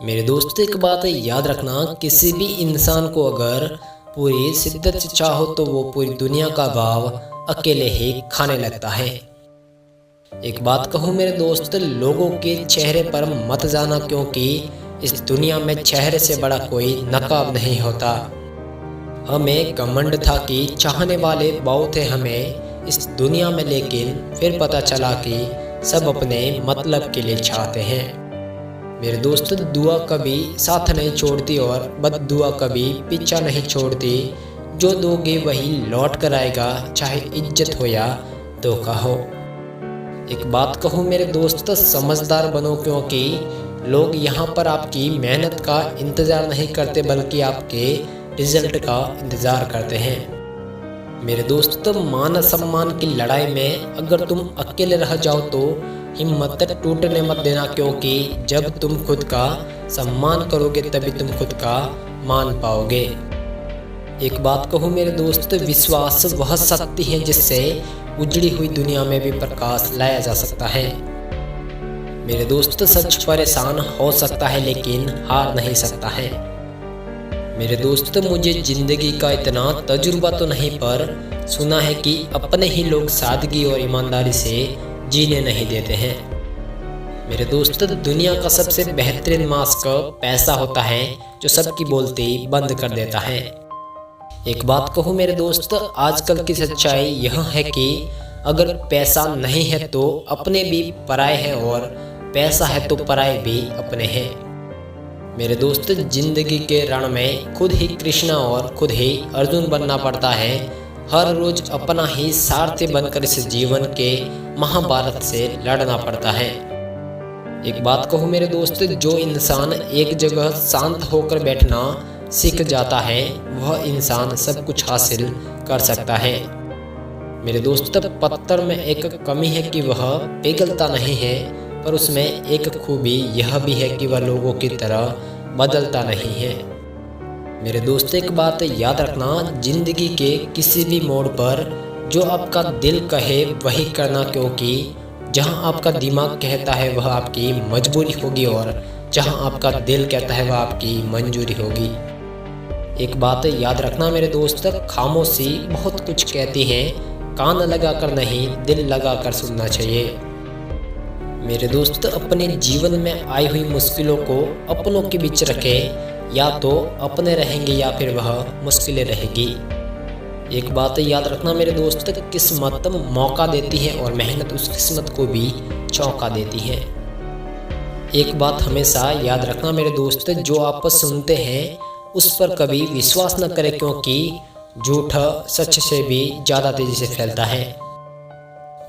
मेरे दोस्त एक बात याद रखना, किसी भी इंसान को अगर पूरी शिद्दत से चाहो तो वो पूरी दुनिया का भाव अकेले ही खाने लगता है। एक बात कहूँ मेरे दोस्त, लोगों के चेहरे पर मत जाना, क्योंकि इस दुनिया में चेहरे से बड़ा कोई नकाब नहीं होता। हमें घमंड था कि चाहने वाले बहुत थे हमें इस दुनिया में, लेकिन फिर पता चला कि सब अपने मतलब के लिए चाहते हैं। मेरे दोस्त, दुआ कभी साथ नहीं छोड़ती और बद्दुआ कभी पीछा नहीं छोड़ती। जो दोगे वही लौट कर आएगा, चाहे इज्जत हो या धोखा हो। एक बात कहूँ मेरे दोस्त, समझदार बनो, क्योंकि लोग यहाँ पर आपकी मेहनत का इंतज़ार नहीं करते बल्कि आपके रिजल्ट का इंतज़ार करते हैं। मेरे दोस्त, मान सम्मान की लड़ाई में अगर तुम अकेले रह जाओ तो हिम्मत टूटने मत देना, क्योंकि जब तुम खुद का सम्मान करोगे तभी तुम खुद का मान पाओगे। एक बात कहूँ मेरे दोस्त, विश्वास वह शक्ति है जिससे उजड़ी हुई दुनिया में भी प्रकाश लाया जा सकता है। मेरे दोस्त, सच परेशान हो सकता है लेकिन हार नहीं सकता है। मेरे दोस्त, मुझे जिंदगी का इतना तजुर्बा तो नहीं, पर सुना है कि अपने ही लोग सादगी और ईमानदारी से जीने नहीं देते हैं। मेरे दोस्त, दुनिया का सबसे बेहतरीन मास्क पैसा होता है जो सबकी बोलती बंद कर देता है। एक बात कहूँ मेरे दोस्त, आजकल की सच्चाई यह है कि अगर पैसा नहीं है तो अपने भी पराए हैं और पैसा है तो पराए भी अपने हैं। मेरे दोस्त, जिंदगी के रण में खुद ही कृष्णा और खुद ही अर्जुन बनना पड़ता है। हर रोज अपना ही सारथी बनकर इस जीवन के महाभारत से लड़ना पड़ता है। एक बात कहूँ मेरे दोस्त, जो इंसान एक जगह शांत होकर बैठना सीख जाता है वह इंसान सब कुछ हासिल कर सकता है। मेरे दोस्त, पत्थर में एक कमी है कि वह पिघलता नहीं है, पर उसमें एक खूबी यह भी है कि वह लोगों की तरह बदलता नहीं है। मेरे दोस्त, एक बात याद रखना, जिंदगी के किसी भी मोड़ पर जो आपका दिल कहे वही करना, क्योंकि जहां आपका दिमाग कहता है वह आपकी मजबूरी होगी और जहां आपका दिल कहता है वह आपकी मंजूरी होगी। एक बात याद रखना मेरे दोस्त, खामोशी बहुत कुछ कहती है, कान लगाकर नहीं दिल लगाकर सुनना चाहिए। मेरे दोस्त, अपने जीवन में आई हुई मुश्किलों को अपनों के बीच रखें, या तो अपने रहेंगे या फिर वह मुश्किलें रहेगी। एक बात याद रखना मेरे दोस्त, किस्मत मौका देती है और मेहनत उस किस्मत को भी चौंका देती है। एक बात हमेशा याद रखना मेरे दोस्त, जो आप सुनते हैं उस पर कभी विश्वास न करें, क्योंकि झूठ सच से भी ज़्यादा तेजी से फैलता है।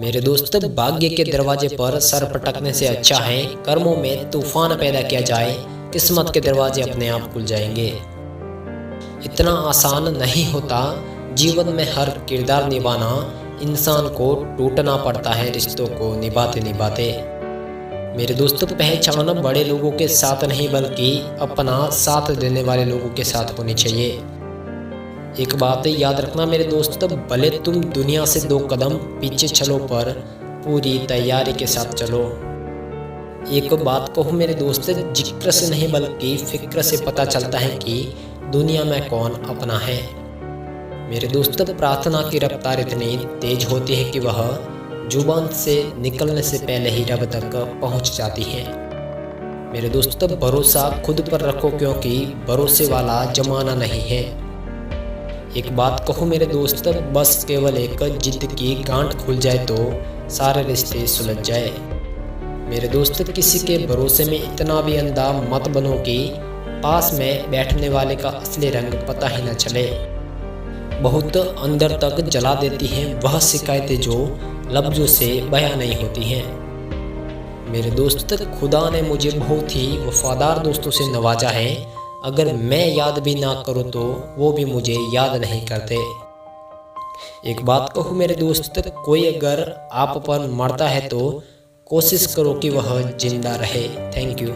मेरे दोस्त, भाग्य के दरवाजे पर सर पटकने से अच्छा है कर्मों में तूफान पैदा किया जाए, किस्मत के दरवाजे अपने आप खुल जाएंगे। इतना आसान नहीं होता जीवन में हर किरदार निभाना, इंसान को टूटना पड़ता है रिश्तों को निभाते निभाते। मेरे दोस्त, पहचान बड़े लोगों के साथ नहीं बल्कि अपना साथ देने वाले लोगों के साथ होनी चाहिए। एक बात याद रखना मेरे दोस्त, भले तुम दुनिया से 2 कदम पीछे चलो पर पूरी तैयारी के साथ चलो। एक बात कहूँ मेरे दोस्त, जिक्र से नहीं बल्कि फिक्र से पता चलता है कि दुनिया में कौन अपना है। मेरे दोस्त, प्रार्थना की रफ्तार इतनी तेज होती है कि वह जुबान से निकलने से पहले ही रब तक पहुँच जाती है। मेरे दोस्त, भरोसा खुद पर रखो, क्योंकि भरोसे वाला जमाना नहीं है। एक बात कहूँ मेरे दोस्त, बस केवल एक जिद की गांठ खुल जाए तो सारे रिश्ते सुलझ जाए। मेरे दोस्त, किसी के भरोसे में इतना भी अंधा मत बनो कि पास में बैठने वाले का असली रंग पता ही न चले। बहुत अंदर तक जला देती हैं वह शिकायतें जो लफ्जों से बयां नहीं होती हैं। मेरे दोस्त, खुदा ने मुझे बहुत ही वफादार दोस्तों से नवाजा है, अगर मैं याद भी ना करूँ तो वो भी मुझे याद नहीं करते। एक बात कहूँ मेरे दोस्त, कोई अगर आप पर मरता है तो कोशिश करो कि वह जिंदा रहे। Thank you.